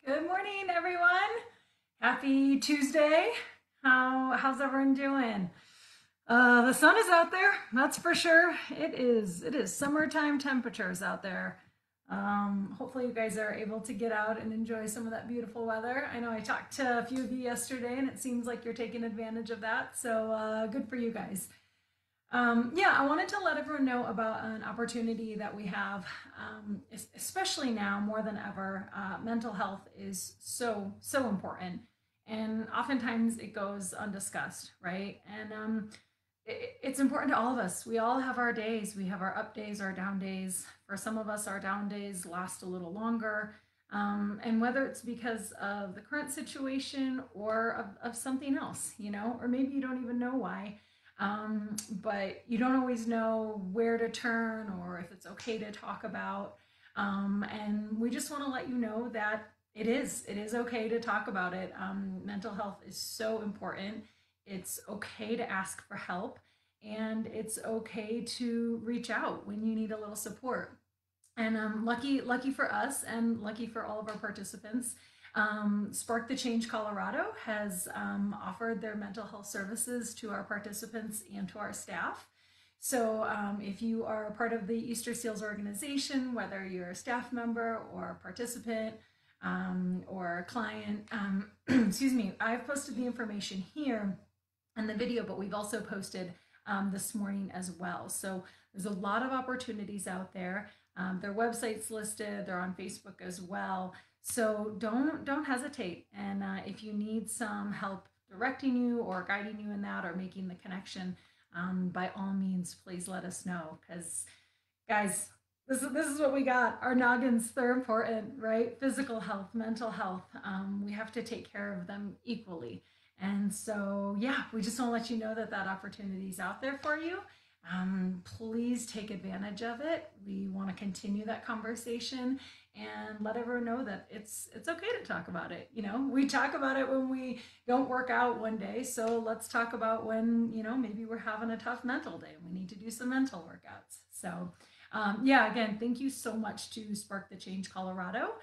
Good morning, everyone. Happy Tuesday. How's everyone doing? The sun is out there, that's for sure. It is summertime temperatures out there. Hopefully you guys are able to get out and enjoy some of that beautiful weather. I know I talked to a few of you yesterday, and it seems like you're taking advantage of that. So good for you guys. Yeah, I wanted to let everyone know about an opportunity that we have, especially now more than ever. Mental health is so important, and oftentimes it goes undiscussed, right? And it's important to all of us. We all have our days. We have our up days, our down days. For some of us, our down days last a little longer. And whether it's because of the current situation or of something else, or maybe you don't even know why, but you don't always know where to turn or if it's okay to talk about. And we just want to let you know that it is okay to talk about it. Mental health is so important. It's okay to ask for help, and it's okay to reach out when you need a little support. And lucky for us, and lucky for all of our participants, Spark the Change Colorado has offered their mental health services to our participants and to our staff. So if you are a part of the Easter Seals organization, whether you're a staff member or a participant or a client, excuse me, I've posted the information here in the video, but we've also posted this morning as well. So there's a lot of opportunities out there. Their website's listed. They're on Facebook as well. So don't hesitate. And if you need some help directing you or guiding you in that or making the connection, by all means, please let us know. Because guys, this is what we got. Our noggins, they're important, right? Physical health, mental health. We have to take care of them equally. And so, yeah, we just want to let you know that that opportunity is out there for you. Please take advantage of it. We want to continue that conversation and let everyone know that it's okay to talk about it. We talk about it when we don't work out one day. So let's talk about when, maybe we're having a tough mental day and we need to do some mental workouts. So yeah, again, thank you so much to Spark the Change Colorado.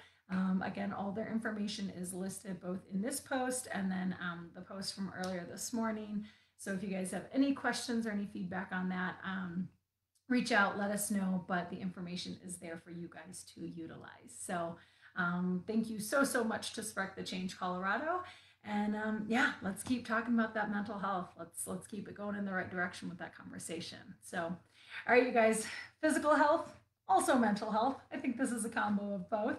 Again, all their information is listed both in this post and then the post from earlier this morning. So if you guys have any questions or any feedback on that, reach out, let us know, but the information is there for you guys to utilize. So thank you so much to Spark the Change Colorado. And yeah, let's keep talking about that mental health. Let's keep it going in the right direction with that conversation. So, all right, you guys, physical health, also mental health. I think this is a combo of both.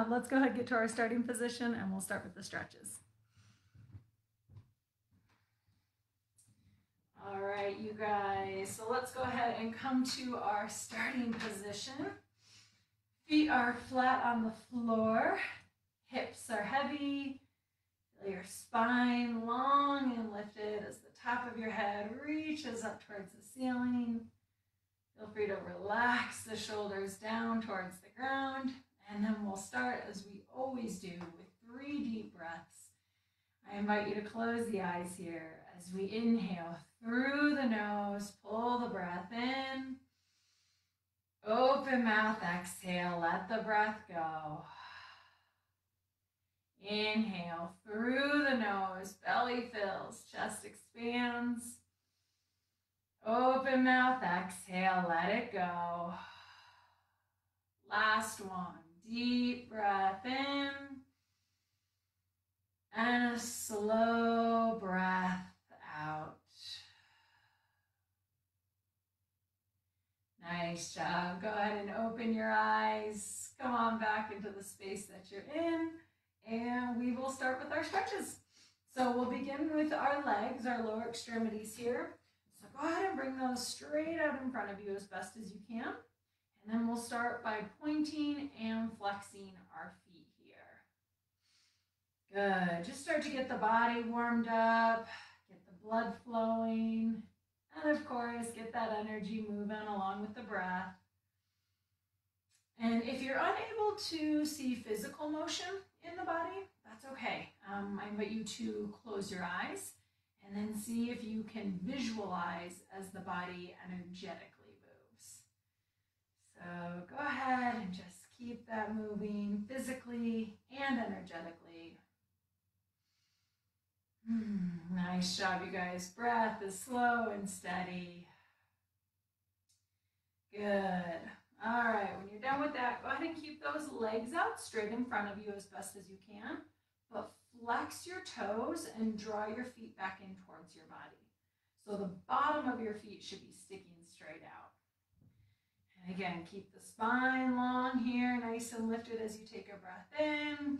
Let's go ahead and get to our starting position, and we'll start with the stretches. All right, you guys, so let's go ahead and come to our starting position. Feet are flat on the floor, hips are heavy, feel your spine long and lifted as the top of your head reaches up towards the ceiling. Feel free to relax the shoulders down towards the ground, and then we'll start as we always do with 3 deep breaths. I invite you to close the eyes here as we inhale through the nose, pull the breath in, open mouth, exhale, let the breath go. Inhale through the nose, belly fills, chest expands. Open mouth, exhale, let it go. Last one, deep breath in. And a slow breath out. Nice job. Go ahead and open your eyes. Come on back into the space that you're in. And we will start with our stretches. So we'll begin with our legs, our lower extremities here. So go ahead and bring those straight out in front of you as best as you can. And then we'll start by pointing and flexing our feet here. Good. Just start to get the body warmed up, get the blood flowing, and of course, get that energy moving along with the breath. And if you're unable to see physical motion in the body, that's okay. I invite you to close your eyes and then see if you can visualize as the body energetically moves. So go ahead and just Keep that moving physically and energetically. Nice job, you guys. Breath is slow and steady. Good. All right, when you're done with that, go ahead and keep those legs out straight in front of you as best as you can, but flex your toes and draw your feet back in towards your body. So the bottom of your feet should be sticking straight out. And again, keep the spine long here, nice and lifted as you take a breath in.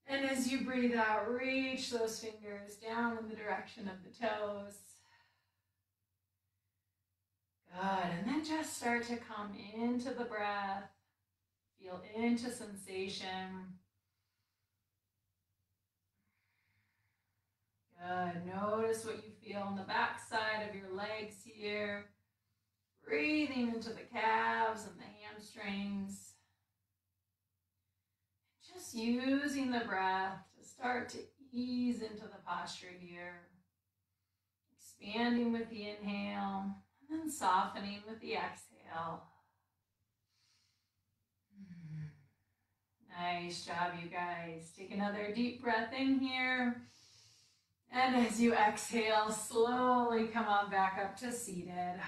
And as you breathe out, reach those fingers down in the direction of the toes. Good, and then just start to come into the breath. Feel into sensation. Good, notice what you feel on the back side of your legs here. Breathing into the calves and the hamstrings. Just using the breath to start to ease into the posture here. Expanding with the inhale and then softening with the exhale. Nice job, you guys. Take another deep breath in here. And as you exhale, slowly come on back up to seated.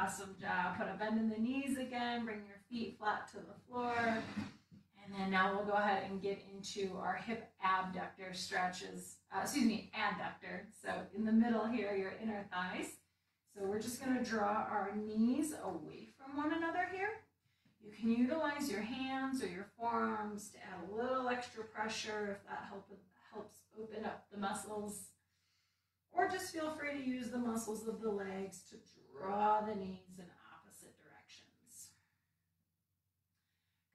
Awesome job. Put a bend in the knees again. Bring your feet flat to the floor. And then now we'll go ahead and get into our hip abductor stretches. Adductor. So in the middle here, your inner thighs. So we're just going to draw our knees away from one another here. You can utilize your hands or your forearms to add a little extra pressure if that helps open up the muscles. Or just feel free to use the muscles of the legs to draw the knees in opposite directions.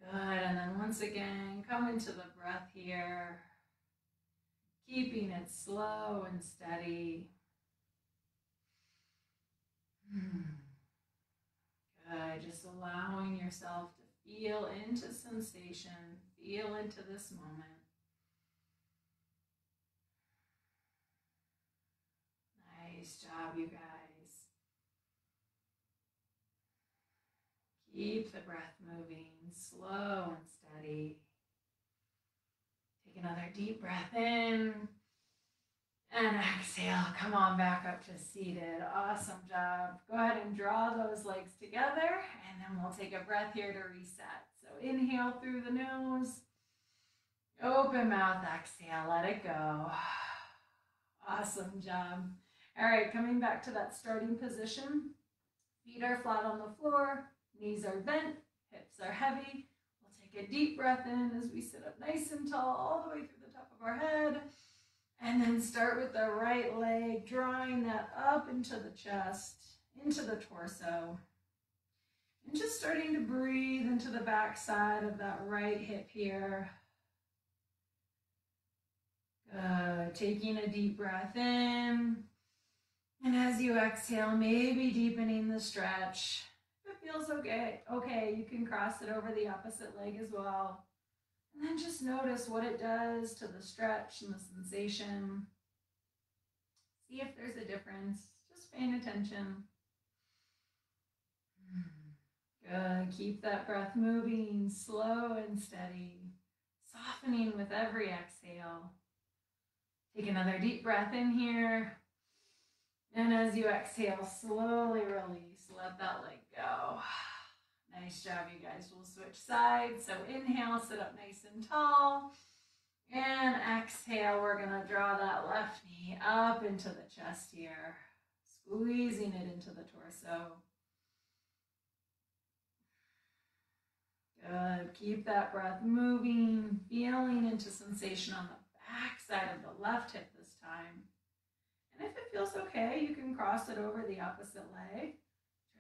Good, and then once again, come into the breath here, keeping it slow and steady. Good, just allowing yourself to feel into sensation, feel into this moment. Nice job, you guys. Keep the breath moving, slow and steady. Take another deep breath in and exhale. Come on back up to seated. Awesome job. Go ahead and draw those legs together and then we'll take a breath here to reset. So inhale through the nose, open mouth, exhale, let it go. Awesome job. All right, coming back to that starting position. Feet are flat on the floor, knees are bent, hips are heavy. We'll take a deep breath in as we sit up nice and tall all the way through the top of our head. And then start with the right leg, drawing that up into the chest, into the torso. And just starting to breathe into the back side of that right hip here. Good. Taking a deep breath in. And as you exhale, maybe deepening the stretch. If it feels okay, you can cross it over the opposite leg as well. And then just notice what it does to the stretch and the sensation. See if there's a difference. Just paying attention. Good. Keep that breath moving, slow and steady. Softening with every exhale. Take another deep breath in here. And as you exhale, slowly release. Let that leg go. Nice job, you guys. We'll switch sides. So inhale, sit up nice and tall. And exhale, we're going to draw that left knee up into the chest here. Squeezing it into the torso. Good. Keep that breath moving, feeling into sensation on the back side of the left hip this time. And if it feels okay, you can cross it over the opposite leg.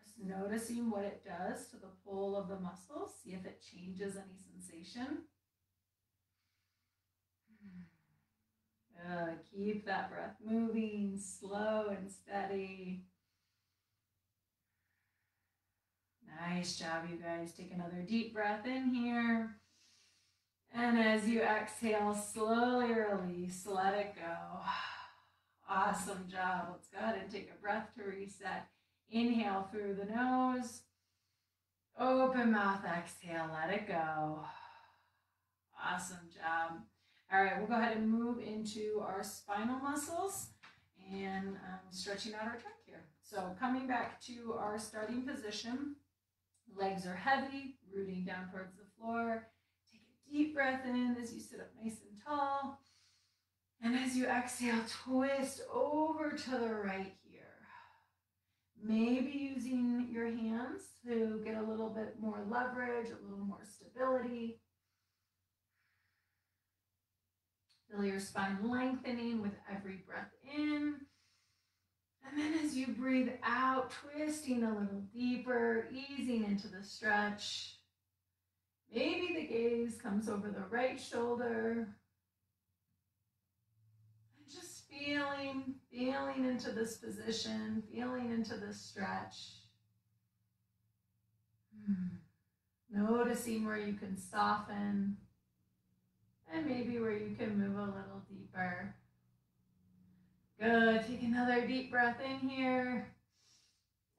Just noticing what it does to the pull of the muscles. See if it changes any sensation. Good. Keep that breath moving, slow and steady. Nice job, you guys. Take another deep breath in here. And as you exhale, slowly release. Let it go. Awesome job. Let's go ahead and take a breath to reset. Inhale through the nose. Open mouth, exhale, let it go. Awesome job. All right, we'll go ahead and move into our spinal muscles and stretching out our trunk here. So coming back to our starting position, legs are heavy, rooting down towards the floor. Take a deep breath in as you sit up nice and tall. And as you exhale, twist over to the right here. Maybe using your hands to get a little bit more leverage, a little more stability. Feel your spine lengthening with every breath in. And then as you breathe out, twisting a little deeper, easing into the stretch. Maybe the gaze comes over the right shoulder. And just feeling into this position, feeling into this stretch. Noticing where you can soften. And maybe where you can move a little deeper. Good. Take another deep breath in here.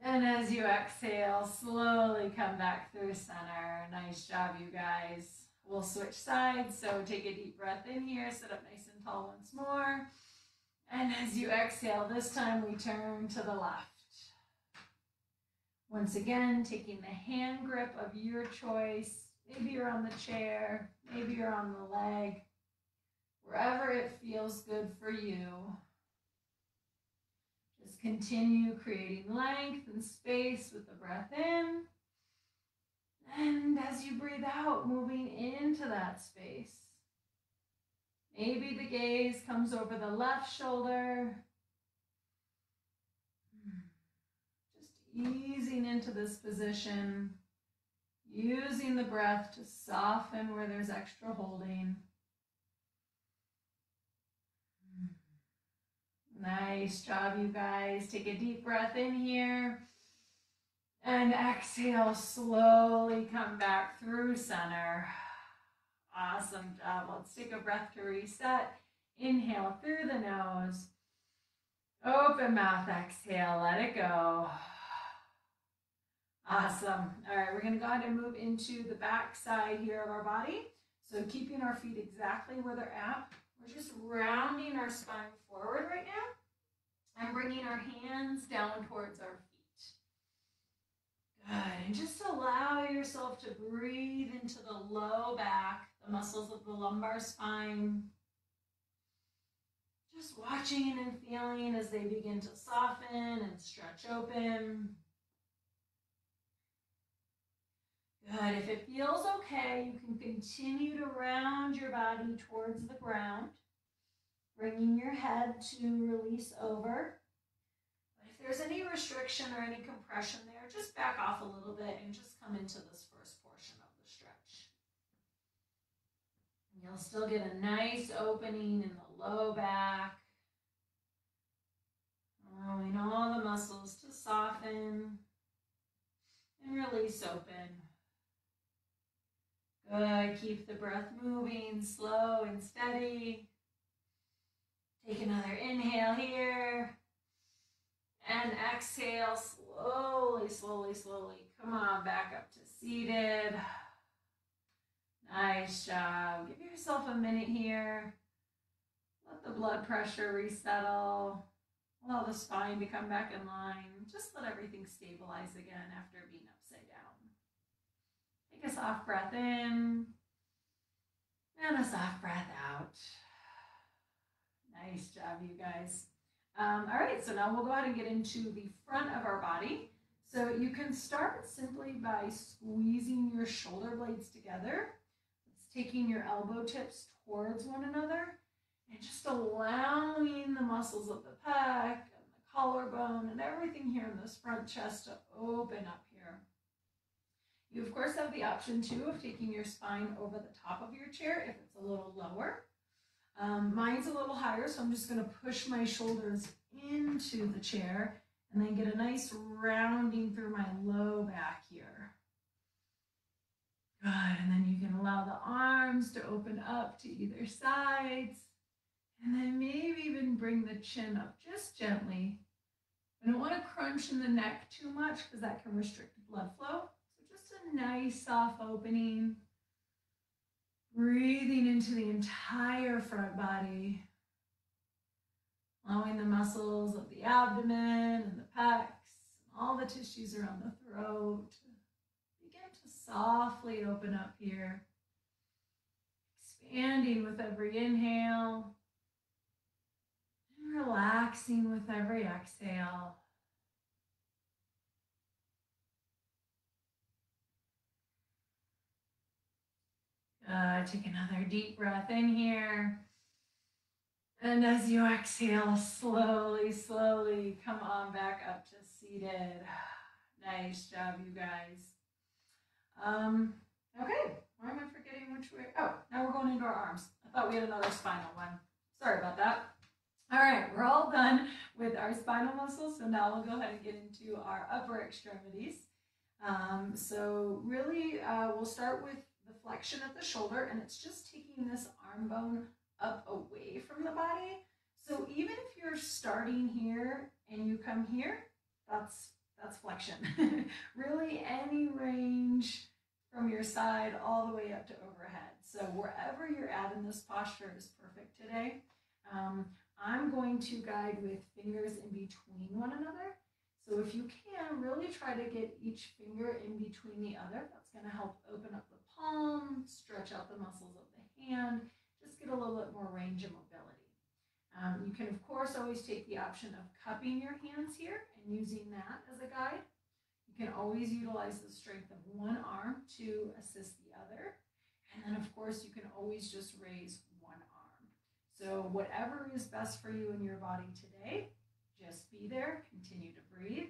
And as you exhale, slowly come back through center. Nice job, you guys. We'll switch sides. So take a deep breath in here. Sit up nice and tall once more. And as you exhale, this time we turn to the left. Once again, taking the hand grip of your choice. Maybe you're on the chair, maybe you're on the leg, wherever it feels good for you. Just continue creating length and space with the breath in. And as you breathe out, moving into that space. Maybe the gaze comes over the left shoulder. Just easing into this position. Using the breath to soften where there's extra holding. Nice job, you guys. Take a deep breath in here. And exhale, slowly come back through center. Awesome job. Let's take a breath to reset. Inhale through the nose. Open mouth, exhale, let it go. Awesome. All right, we're going to go ahead and move into the back side here of our body. So keeping our feet exactly where they're at. We're just rounding our spine forward right now and bringing our hands down towards our feet. Good. And just allow yourself to breathe into the low back, the muscles of the lumbar spine. Just watching and feeling as they begin to soften and stretch open. Good. If it feels okay, you can continue to round your body towards the ground, bringing your head to release over. But if there's any restriction or any compression there, just back off a little bit and just come into this first portion of the stretch. And you'll still get a nice opening in the low back, allowing all the muscles to soften and release open. Good. Keep the breath moving, slow and steady. Take another inhale here. And exhale, slowly, slowly, slowly. Come on, back up to seated. Nice job. Give yourself a minute here. Let the blood pressure resettle. Allow the spine to come back in line. Just let everything stabilize again after being upside down. Take a soft breath in and a soft breath out. Nice job, you guys. All right, so now we'll go ahead and get into the front of our body. So you can start simply by squeezing your shoulder blades together. It's taking your elbow tips towards one another and just allowing the muscles of the pec and the collarbone and everything here in this front chest to open up here. You, of course, have the option, too, of taking your spine over the top of your chair if it's a little lower. Mine's a little higher, so I'm just going to push my shoulders into the chair and then get a nice rounding through my low back here. Good, and then you can allow the arms to open up to either sides. And then maybe even bring the chin up just gently. I don't want to crunch in the neck too much because that can restrict blood flow. So just a nice soft opening. Breathing into the entire front body, allowing the muscles of the abdomen and the pecs, and all the tissues around the throat begin to softly open up here, expanding with every inhale and relaxing with every exhale. Take another deep breath in here. And as you exhale, slowly, slowly come on back up to seated. Nice job, you guys. Okay, why am I forgetting which way? Oh, now we're going into our arms. I thought we had another spinal one. Sorry about that. All right, we're all done with our spinal muscles. So now we'll go ahead and get into our upper extremities. So really, we'll start with the flexion at the shoulder, and it's just taking this arm bone up away from the body. So even if you're starting here and you come here, that's flexion. Really any range from your side all the way up to overhead. So wherever you're at in this posture is perfect today. I'm going to guide with fingers in between one another. So if you can, really try to get each finger in between the other. That's going to help open up the palm, stretch out the muscles of the hand, just get a little bit more range and mobility. You can, of course, always take the option of cupping your hands here and using that as a guide. You can always utilize the strength of one arm to assist the other. And then, of course, you can always just raise one arm. So whatever is best for you in your body today, just be there, continue to breathe.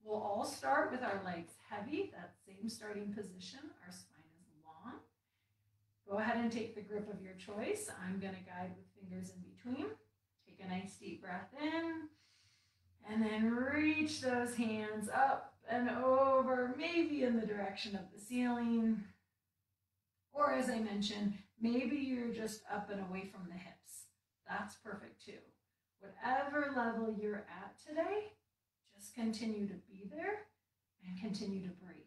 We'll all start with our legs heavy, that same starting position. Our spine is long. Go ahead and take the grip of your choice. I'm going to guide with fingers in between. Take a nice deep breath in, and then reach those hands up and over, maybe in the direction of the ceiling. Or as I mentioned, maybe you're just up and away from the hips. That's perfect too. Whatever level you're at today, just continue to be there and continue to breathe.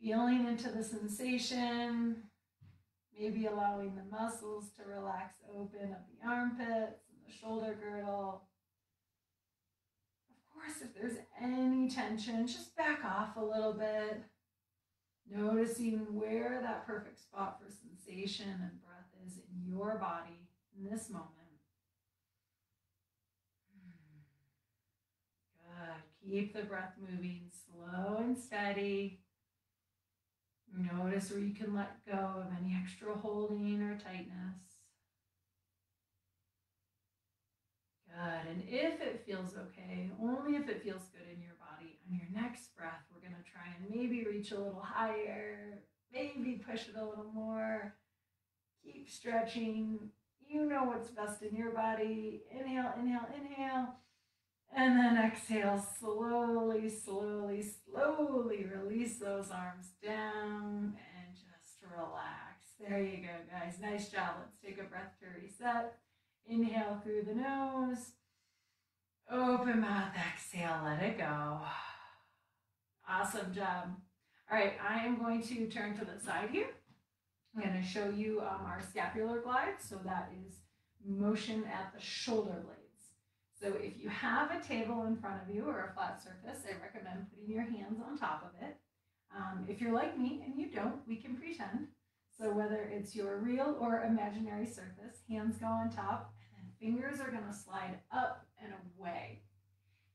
Feeling into the sensation, maybe allowing the muscles to relax open of the armpits and the shoulder girdle. Of course, if there's any tension, just back off a little bit. Noticing where that perfect spot for sensation and breath is in your body in this moment. Good. Keep the breath moving slow and steady. Notice where you can let go of any extra holding or tightness. Good. And if it feels okay, only if it feels good in your body, on your next breath, we're going to try and maybe reach a little higher, maybe push it a little more. Keep stretching. You know what's best in your body. Inhale, inhale, inhale. And then exhale, slowly, slowly, slowly release those arms down and just relax. There you go, guys. Nice job. Let's take a breath to reset. Inhale through the nose. Open mouth, exhale, let it go. Awesome job. All right, I am going to turn to the side here. I'm going to show you our scapular glides. So that is motion at the shoulder blades. So if you have a table in front of you or a flat surface, I recommend putting your hands on top of it. If you're like me and you don't, we can pretend. So whether it's your real or imaginary surface, hands go on top, and then fingers are going to slide up and away.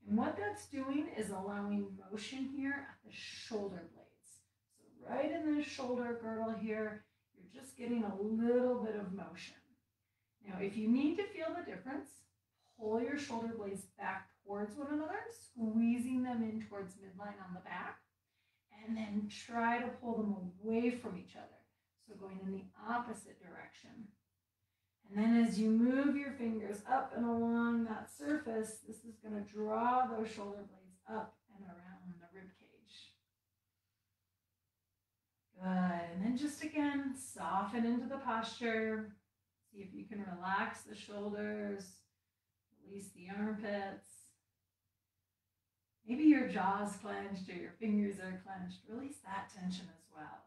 And what that's doing is allowing motion here at the shoulder blades. So right in the shoulder girdle here, you're just getting a little bit of motion. Now, if you need to feel the difference, pull your shoulder blades back towards one another, squeezing them in towards midline on the back, and then try to pull them away from each other. So going in the opposite direction. And then as you move your fingers up and along that surface, this is going to draw those shoulder blades up and around the rib cage. Good. And then just again, soften into the posture. See if you can relax the shoulders. Release the armpits. Maybe your jaw's clenched or your fingers are clenched. Release that tension as well.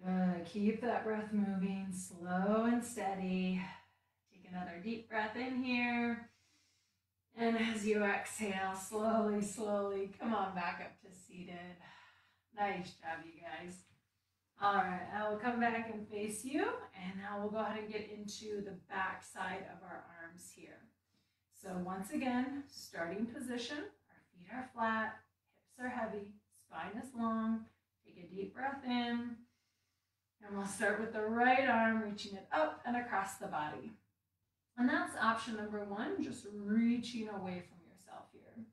Good. Keep that breath moving, slow and steady. Take another deep breath in here. And as you exhale, slowly, slowly, come on back up to seated. Nice job, you guys. All right, I will come back and face you, and now we'll go ahead and get into the back side of our arms here. So once again, starting position, our feet are flat, hips are heavy, spine is long. Take a deep breath in, and we'll start with the right arm, reaching it up and across the body. And that's option number one, just reaching away from yourself here.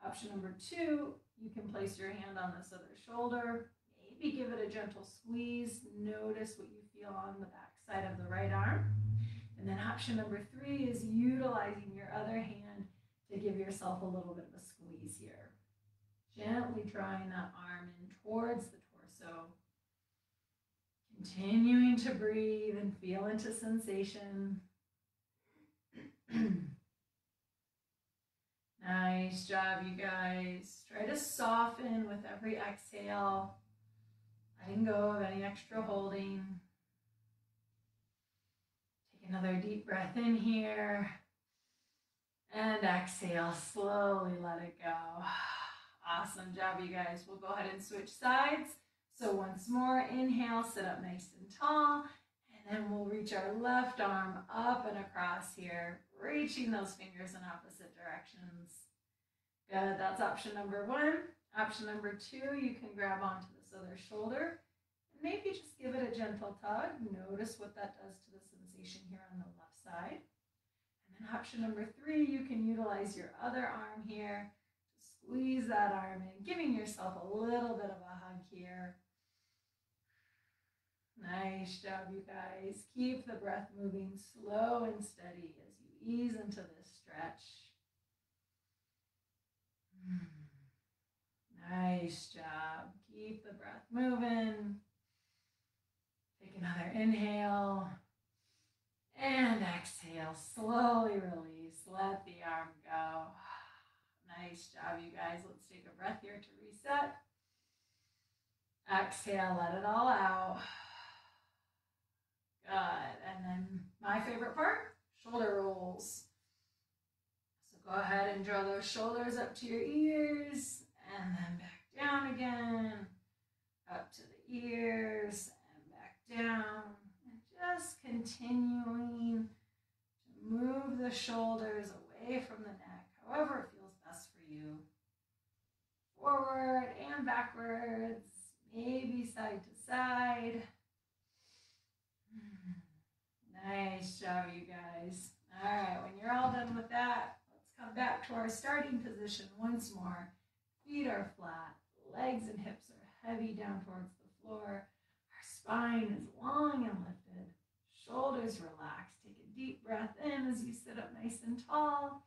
Option number two, you can place your hand on this other shoulder, maybe give it a gentle squeeze. Notice what you feel on the back side of the right arm. And then option number three is utilizing your other hand to give yourself a little bit of a squeeze here. Gently drawing that arm in towards the torso. Continuing to breathe and feel into sensation. Nice job, you guys. Try to soften with every exhale, letting go of any extra holding. Take another deep breath in here. And exhale, slowly let it go. Awesome job, you guys. We'll go ahead and switch sides. So once more, inhale, sit up nice and tall. And then we'll reach our left arm up and across here, reaching those fingers in opposite directions. Good, that's option number one. Option number two, you can grab onto this other shoulder and maybe just give it a gentle tug. Notice what that does to the sensation here on the left side. And then option number three, you can utilize your other arm here to squeeze that arm in, giving yourself a little bit of a hug here. Nice job, you guys. Keep the breath moving slow and steady as you ease into this stretch. Nice job. Keep the breath moving. Take another inhale and exhale. Slowly release. Let the arm go. Nice job, you guys. Let's take a breath here to reset. Exhale, let it all out. Good. And then my favorite part, shoulder rolls. So go ahead and draw those shoulders up to your ears and then back down again, up to the ears and back down. And just continuing to move the shoulders away from the neck, however it feels best for you. Forward and backwards, maybe side to side. Nice job, you guys. All right, when you're all done with that, let's come back to our starting position once more. Feet are flat, legs and hips are heavy down towards the floor. Our spine is long and lifted. Shoulders relaxed. Take a deep breath in as you sit up nice and tall.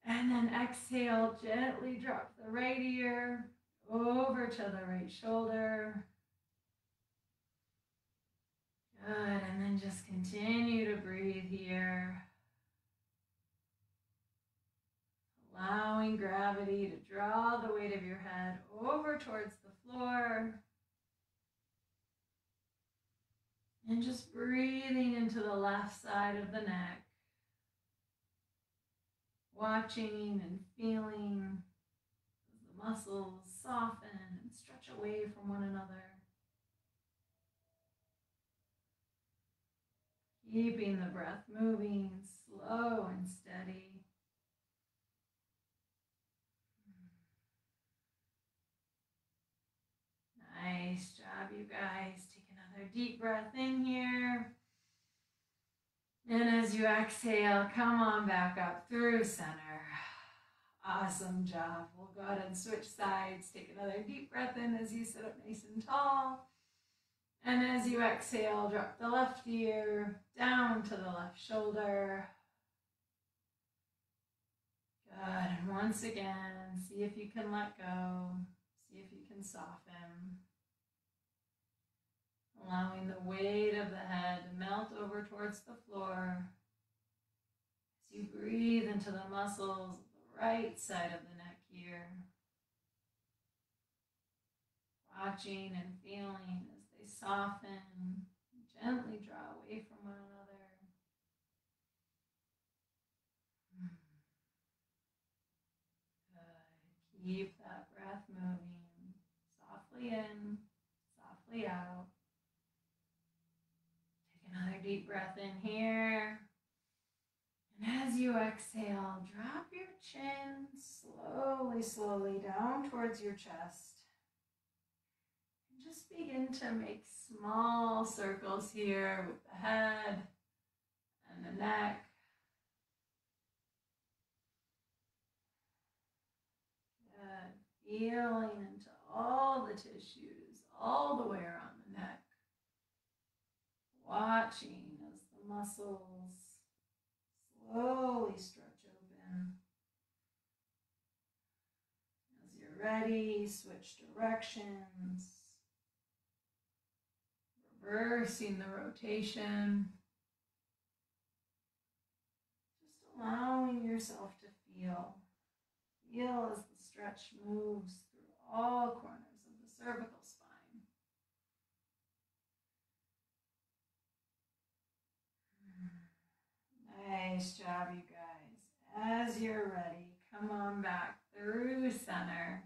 And then exhale, gently drop the right ear over to the right shoulder. Good, and then just continue to breathe here. Allowing gravity to draw the weight of your head over towards the floor. And just breathing into the left side of the neck. Watching and feeling as the muscles soften and stretch away from one another. Keeping the breath moving, slow and steady. Nice job, you guys. Take another deep breath in here. And as you exhale, come on back up through center. Awesome job. We'll go ahead and switch sides. Take another deep breath in as you sit up nice and tall. And as you exhale, drop the left ear down to the left shoulder. Good. And once again, see if you can let go. See if you can soften. Allowing the weight of the head to melt over towards the floor. As you breathe into the muscles of the right side of the neck here. Watching and feeling as they soften, gently draw away from one another. Good. Keep that breath moving. Softly in, softly out. Take another deep breath in here. And as you exhale, drop your chin slowly, slowly down towards your chest. And just begin to make small circles here with the head and the neck. Good. Feeling into all the tissues, all the way around the neck. Watching as the muscles slowly stretch open. As you're ready, switch directions. Reversing the rotation. Just allowing yourself to feel. Feel as the stretch moves through all corners of the cervical spine. Nice job, you guys. As you're ready, come on back through center.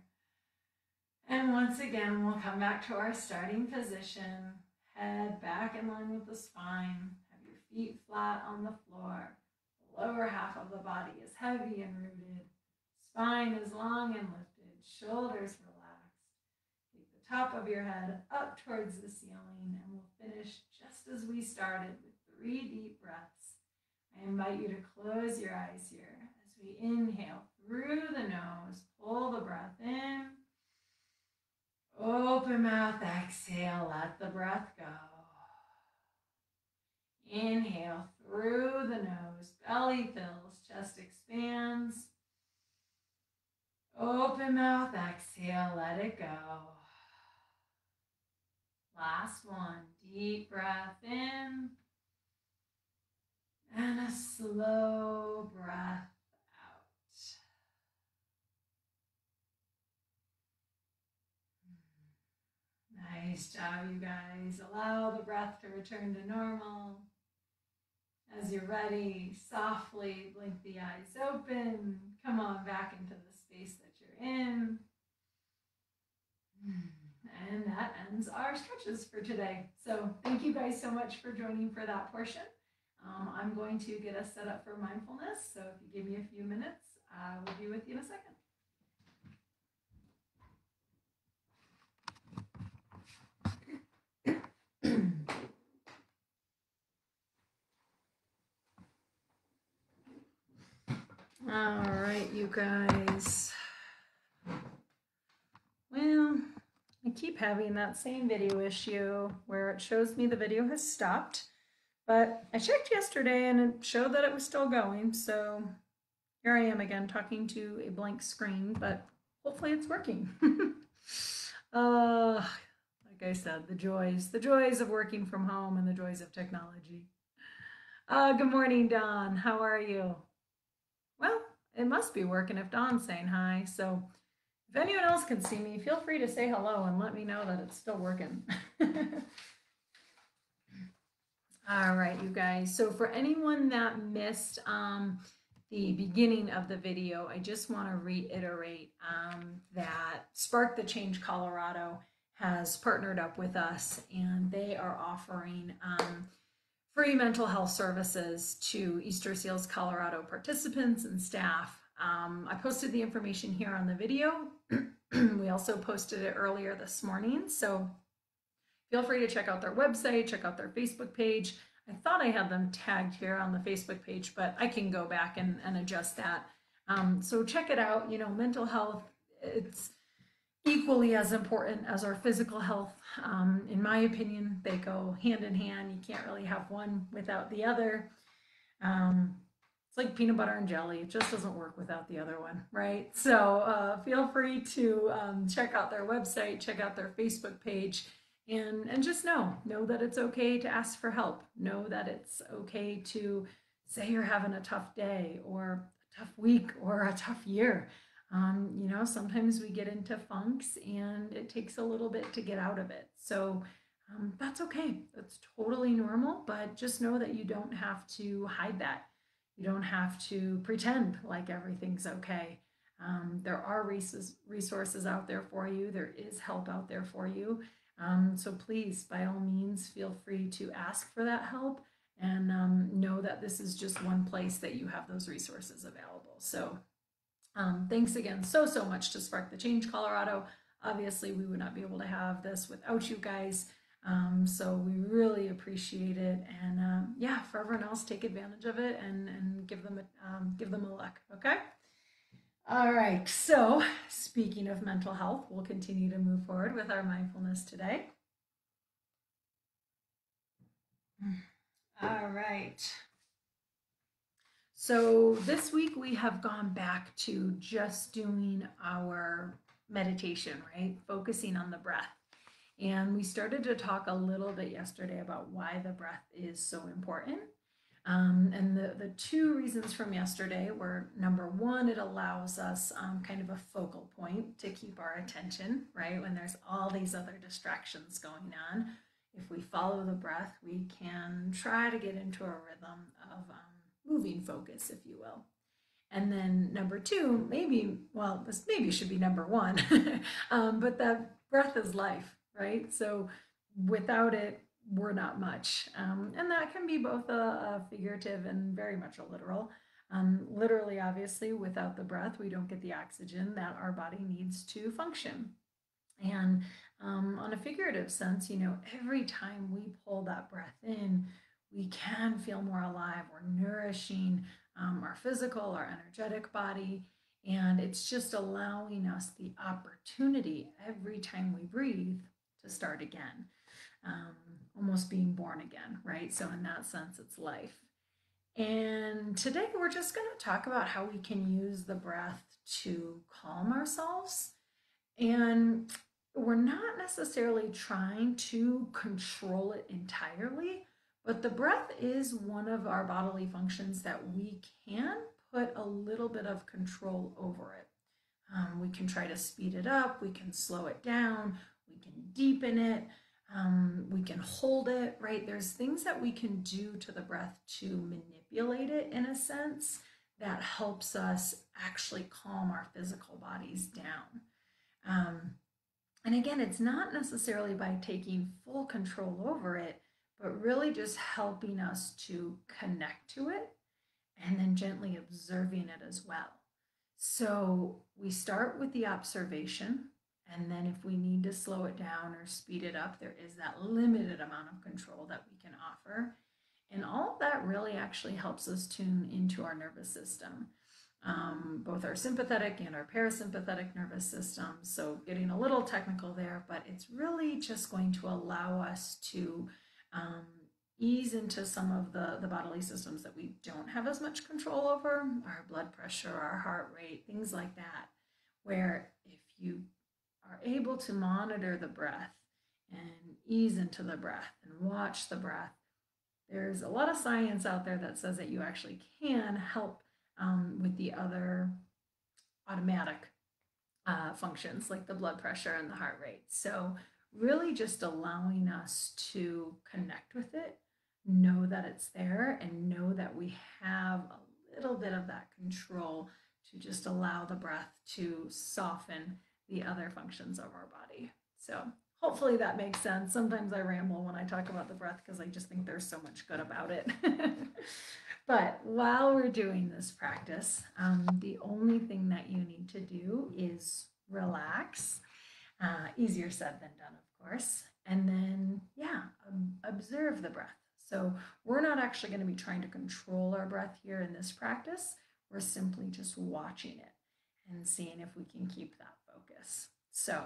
And once again, we'll come back to our starting position. Head back in line with the spine. Have your feet flat on the floor. The lower half of the body is heavy and rooted. Spine is long and lifted. Shoulders relaxed. Take the top of your head up towards the ceiling, and we'll finish just as we started with 3 deep breaths. I invite you to close your eyes here as we inhale through the nose. Pull the breath in. Open mouth, exhale, let the breath go. Inhale through the nose, belly fills, chest expands. Open mouth, exhale, let it go. Last one, deep breath in. And a slow breath out. Nice job, you guys. Allow the breath to return to normal. As you're ready, softly blink the eyes open. Come on back into the space that you're in. And that ends our stretches for today. So thank you guys so much for joining for that portion. I'm going to get us set up for mindfulness. So if you give me a few minutes, I will be with you in a second. All right, you guys. Well, I keep having that same video issue where it shows me the video has stopped, but I checked yesterday and it showed that it was still going. So here I am again talking to a blank screen, but hopefully it's working. Like I said, the joys of working from home and the joys of technology. Good morning, Dawn. How are you? Well, it must be working if Dawn's saying hi. So if anyone else can see me, feel free to say hello and let me know that it's still working. All right, you guys. So for anyone that missed the beginning of the video, I just want to reiterate that Spark the Change Colorado has partnered up with us, and they are offering free mental health services to Easter Seals Colorado participants and staff. I posted the information here on the video. We also posted it earlier this morning, so feel free to check out their website, check out their Facebook page. I thought I had them tagged here on the Facebook page, but I can go back and adjust that. So check it out. You know, mental health, it's equally as important as our physical health. In my opinion, they go hand in hand. You can't really have one without the other. It's like peanut butter and jelly. It just doesn't work without the other one, right? So feel free to check out their website, check out their Facebook page, and just know that it's okay to ask for help. Know that it's okay to say you're having a tough day or a tough week or a tough year. You know, sometimes we get into funks and it takes a little bit to get out of it. So that's okay. That's totally normal, but just know that you don't have to hide that. You don't have to pretend like everything's okay. There are resources out there for you. There is help out there for you. So please, by all means, feel free to ask for that help and know that this is just one place that you have those resources available. So thanks again so much to Spark the Change Colorado. Obviously, we would not be able to have this without you guys. So we really appreciate it. And yeah, for everyone else, take advantage of it and give them a look, okay? All right, so speaking of mental health, we'll continue to move forward with our mindfulness today. All right. So this week we have gone back to just doing our meditation, right? Focusing on the breath. And we started to talk a little bit yesterday about why the breath is so important. And the two reasons from yesterday were, number one, it allows us kind of a focal point to keep our attention, right? When there's all these other distractions going on. If we follow the breath, we can try to get into a rhythm of moving focus, if you will. And then number two, this maybe should be number one, but that breath is life, right? So without it, we're not much. And that can be both a figurative and very much a literal. Literally, obviously, without the breath, we don't get the oxygen that our body needs to function. And on a figurative sense, you know, every time we pull that breath in, we can feel more alive. We're nourishing our physical, our energetic body. And it's just allowing us the opportunity every time we breathe to start again, almost being born again, right? So in that sense, it's life. And today we're just going to talk about how we can use the breath to calm ourselves. And we're not necessarily trying to control it entirely, but the breath is one of our bodily functions that we can put a little bit of control over it. We can try to speed it up, we can slow it down, we can deepen it, we can hold it, right? There's things that we can do to the breath to manipulate it in a sense that helps us actually calm our physical bodies down. And again, it's not necessarily by taking full control over it, but really just helping us to connect to it and then gently observing it as well. So we start with the observation, and then if we need to slow it down or speed it up, there is that limited amount of control that we can offer. And all of that really actually helps us tune into our nervous system. Both our sympathetic and our parasympathetic nervous systems. So getting a little technical there, but it's really just going to allow us to ease into some of the bodily systems that we don't have as much control over, our blood pressure, our heart rate, things like that, where if you are able to monitor the breath and ease into the breath and watch the breath, there's a lot of science out there that says that you actually can help with the other automatic functions like the blood pressure and the heart rate. So really just allowing us to connect with it, know that it's there, and know that we have a little bit of that control to just allow the breath to soften the other functions of our body. So hopefully that makes sense. Sometimes I ramble when I talk about the breath because I just think there's so much good about it. But while we're doing this practice, the only thing that you need to do is relax. Easier said than done, of course. And then, observe the breath. So we're not actually going to be trying to control our breath here in this practice. We're simply just watching it and seeing if we can keep that focus. So,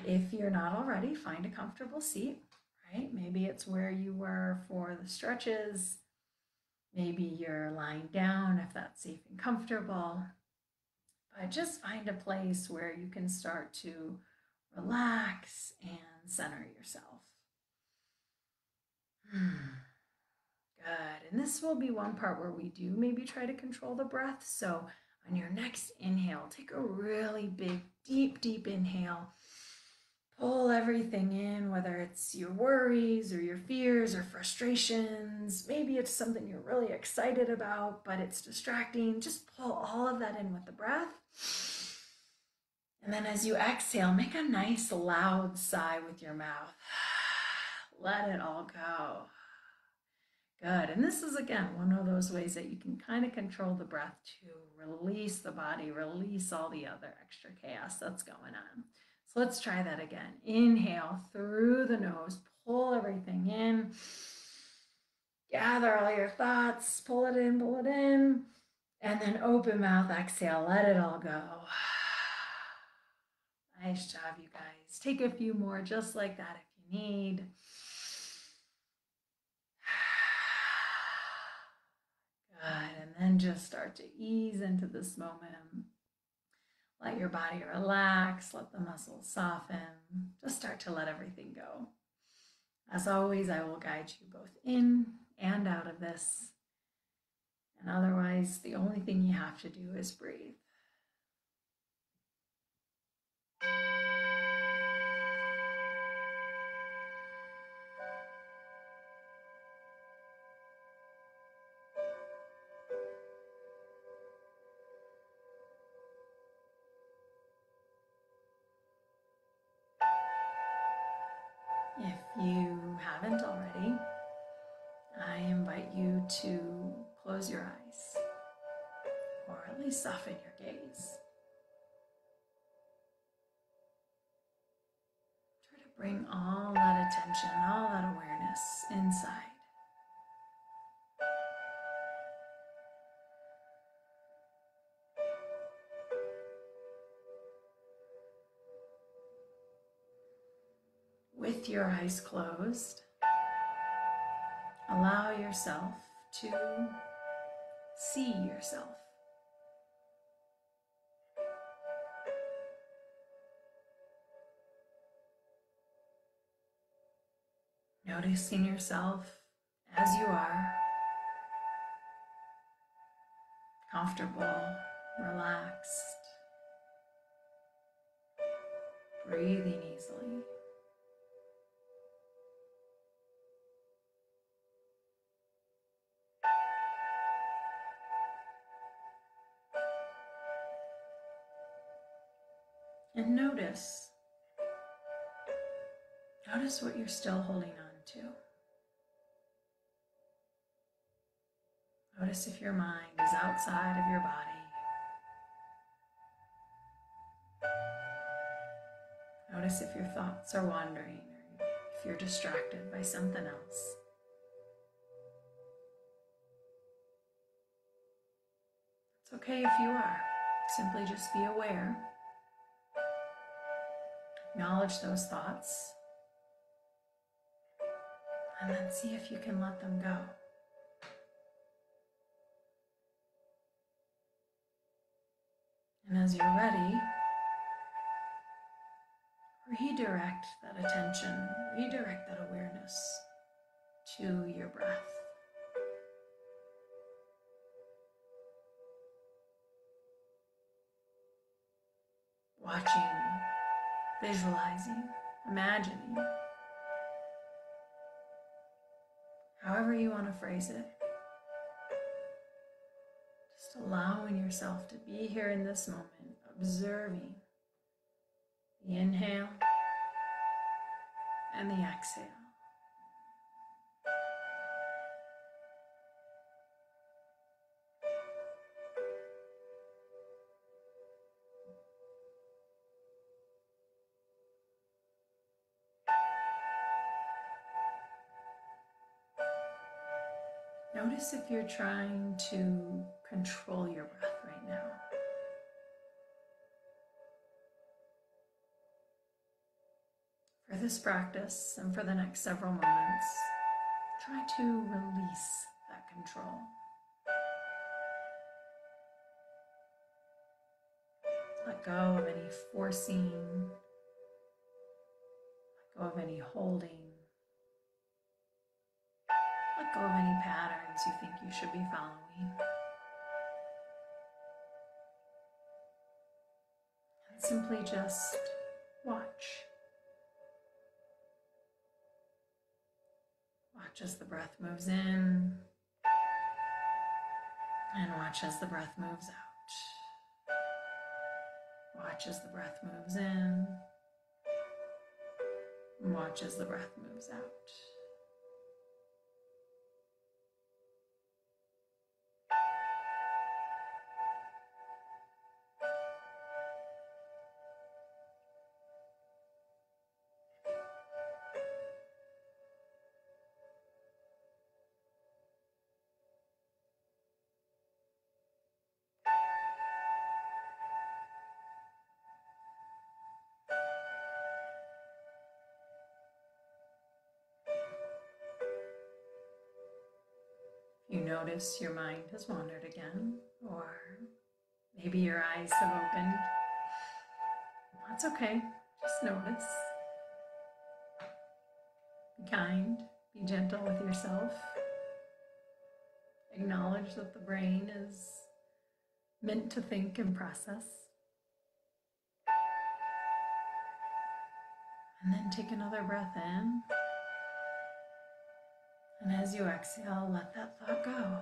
if you're not already, find a comfortable seat, right? Maybe it's where you were for the stretches. Maybe you're lying down if that's safe and comfortable. But just find a place where you can start to relax and center yourself. Good. And this will be one part where we do maybe try to control the breath. So on your next inhale, take a really big, deep inhale. Pull everything in, whether it's your worries or your fears or frustrations. Maybe it's something you're really excited about, but it's distracting. Just pull all of that in with the breath. And then as you exhale, make a nice loud sigh with your mouth. Let it all go. Good. And this is, again, one of those ways that you can kind of control the breath to release the body, release all the other extra chaos that's going on. So let's try that again. Inhale through the nose, pull everything in. Gather all your thoughts, pull it in, and then open mouth, exhale, let it all go. Nice job, you guys. Take a few more just like that if you need. Good, and then just start to ease into this moment. Let your body relax, let the muscles soften. Just start to let everything go. As always, I will guide you both in and out of this. And otherwise, the only thing you have to do is breathe. If you haven't already, I invite you to close your eyes, or at least soften your gaze. Try to bring all that attention, all that awareness inside. With your eyes closed, allow yourself to see yourself. Noticing yourself as you are, comfortable, relaxed, breathing easily. And notice what you're still holding on to. Notice if your mind is outside of your body. Notice if your thoughts are wandering or if you're distracted by something else. It's okay if you are. Simply just be aware. Acknowledge those thoughts. And then see if you can let them go. And as you're ready, redirect that attention, redirect that awareness to your breath. Watching, visualizing, imagining, however you want to phrase it. Just allowing yourself to be here in this moment, observing the inhale and the exhale. Notice if you're trying to control your breath right now. For this practice and for the next several moments, try to release that control. Let go of any forcing, let go of any holding. Let go of any patterns you think you should be following. And simply just watch. Watch as the breath moves in, and watch as the breath moves out. Watch as the breath moves in, and watch as the breath moves out. You notice your mind has wandered again, or maybe your eyes have opened. That's okay, just notice. Be kind, be gentle with yourself. Acknowledge that the brain is meant to think and process. And then take another breath in. And as you exhale, let that thought go.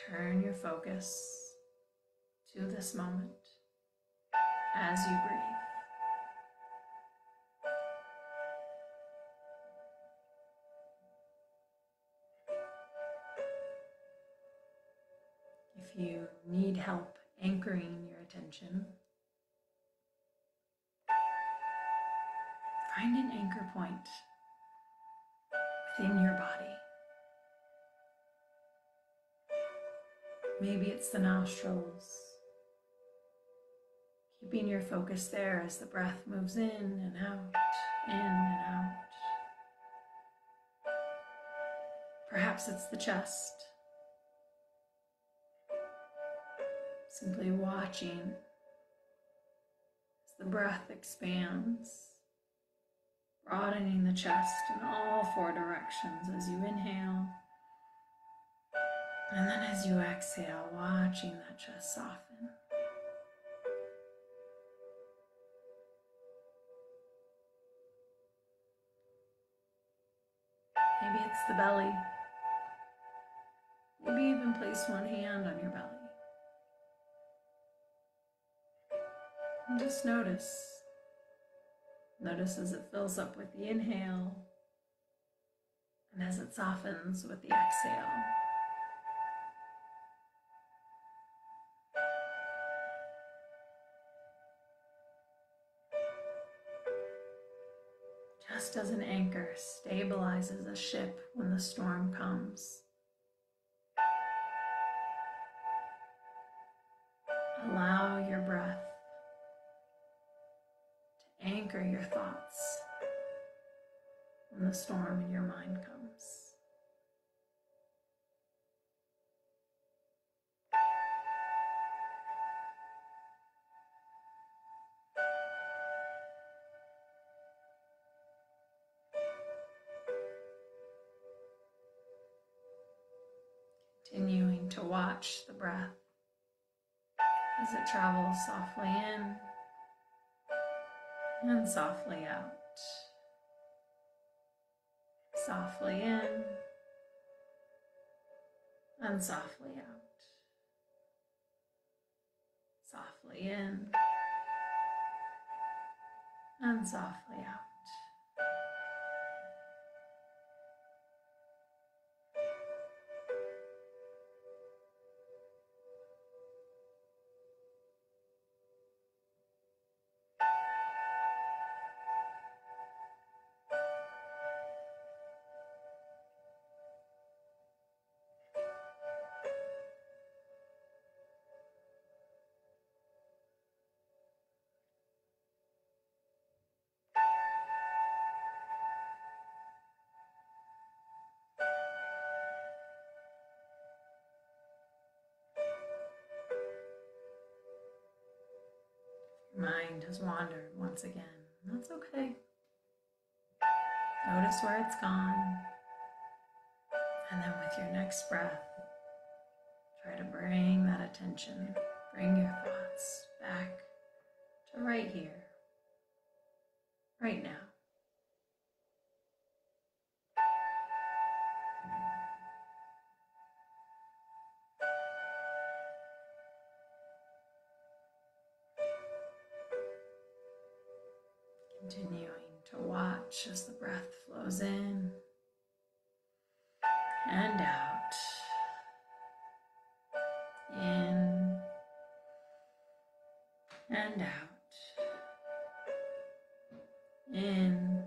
Return your focus to this moment as you breathe. If you need help anchoring your attention, find an anchor point within your body. Maybe it's the nostrils, keeping your focus there as the breath moves in and out, in and out. Perhaps it's the chest. Simply watching as the breath expands, broadening the chest in all four directions as you inhale. And then as you exhale, watching that chest soften. Maybe it's the belly. Maybe even place one hand on your belly. And just notice. Notice as it fills up with the inhale and as it softens with the exhale. Just as an anchor stabilizes a ship when the storm comes, allow your breath to anchor your thoughts when the storm in your mind comes. Continuing to watch the breath as it travels softly in and softly out. Softly in and softly out. Softly in and softly out. Your mind has wandered once again. That's okay. Notice where it's gone. And then with your next breath, try to bring that attention, bring your thoughts back to right here, right now. Continuing to watch as the breath flows in and out, in and out, in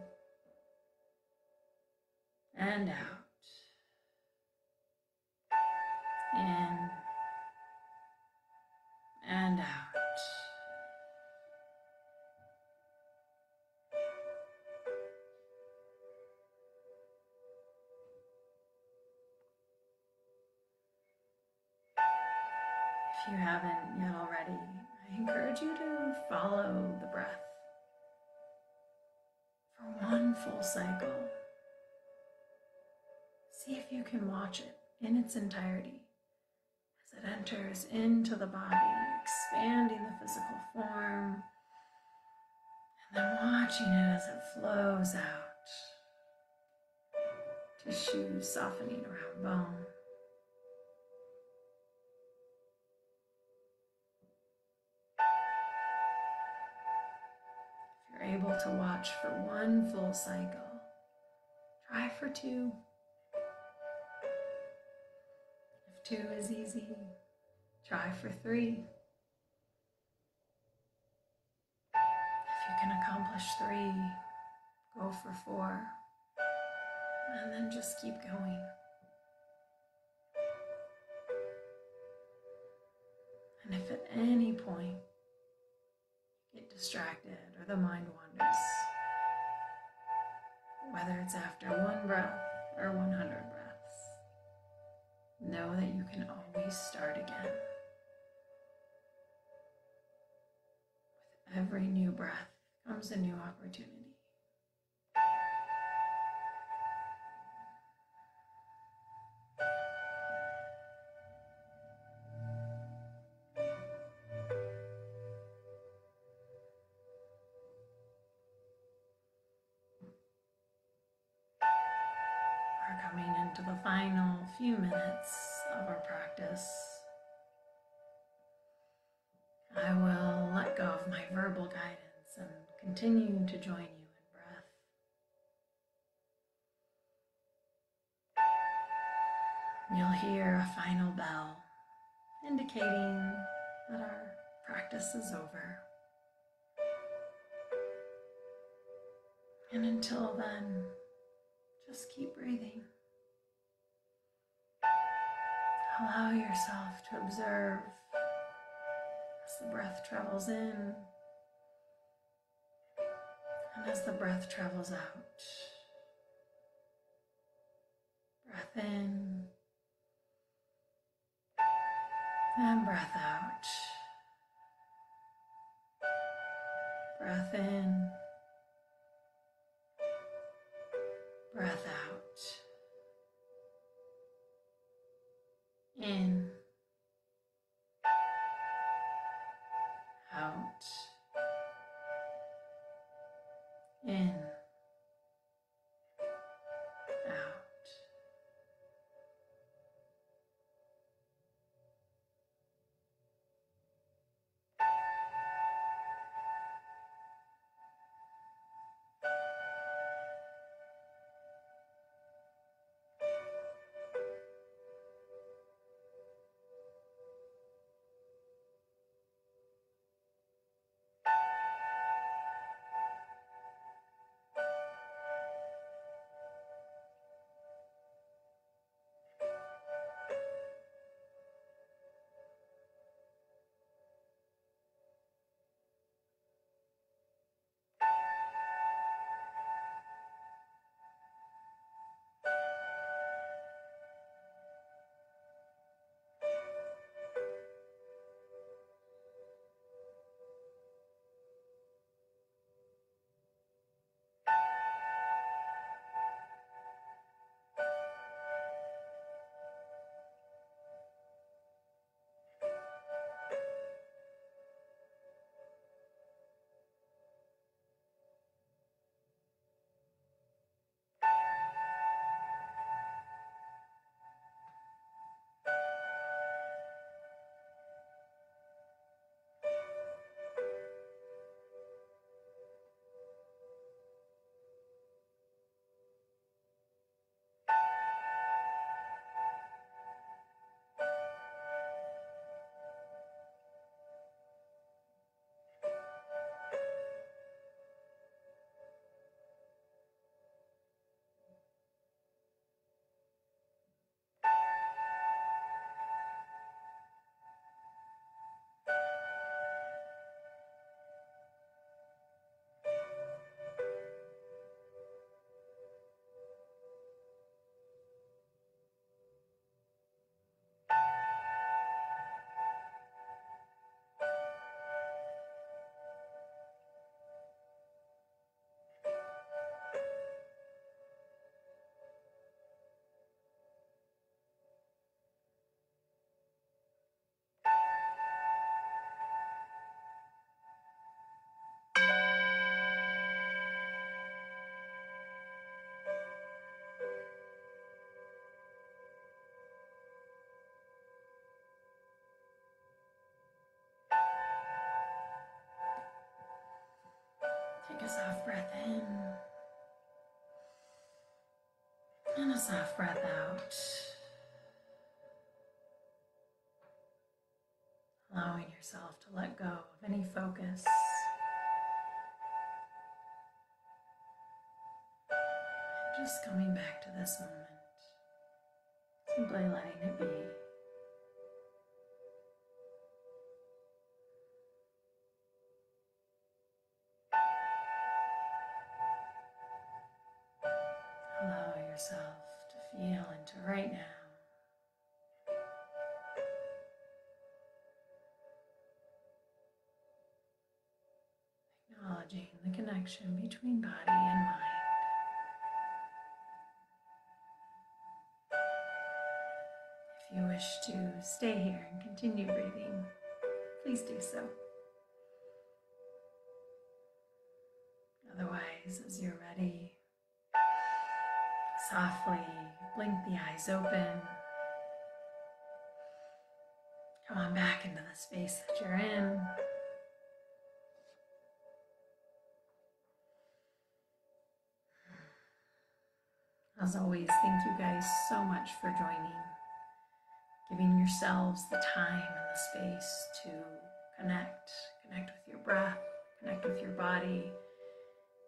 and out, in and out. If you haven't yet already, I encourage you to follow the breath for one full cycle. See if you can watch it in its entirety as it enters into the body, expanding the physical form, and then watching it as it flows out. Tissue softening around bone. If you're able to watch for one full cycle, try for two. If two is easy, try for three. If you can accomplish three, go for four. And then just keep going. And if at any point you get distracted or the mind wanders, whether it's after one breath or 100 breaths, know that you can always start again. With every new breath comes a new opportunity. We're coming into the final few minutes of our practice. I will let go of my verbal guidance and continue to join you in breath. You'll hear a final bell indicating that our practice is over. And until then, just keep breathing. Allow yourself to observe as the breath travels in and as the breath travels out. Breath in and breath out. Breath in, breath out. In, out, in, out. Take a soft breath in and a soft breath out. Allowing yourself to let go of any focus. And just coming back to this moment. Simply letting it be. Allow yourself to feel into right now. Acknowledging the connection between body and mind. If you wish to stay here and continue breathing, please do so. Otherwise, as you're ready, softly blink the eyes open. Come on back into the space that you're in. As always, thank you guys so much for joining, giving yourselves the time and the space to connect with your breath, connect with your body,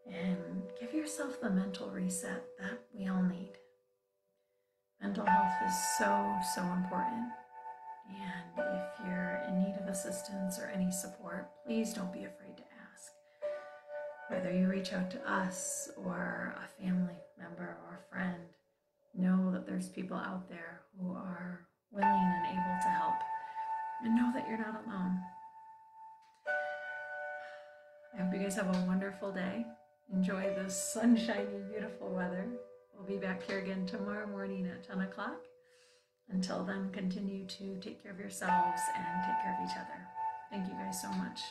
and give yourself the mental reset that we all need. Mental health is so important. And if you're in need of assistance or any support, please don't be afraid to ask. Whether you reach out to us or a family member or a friend, know that there's people out there who are willing and able to help. And know that you're not alone. I hope you guys have a wonderful day. Enjoy this sunshiny, beautiful weather. We'll be back here again tomorrow morning at 10 o'clock. Until then, continue to take care of yourselves and take care of each other. Thank you guys so much.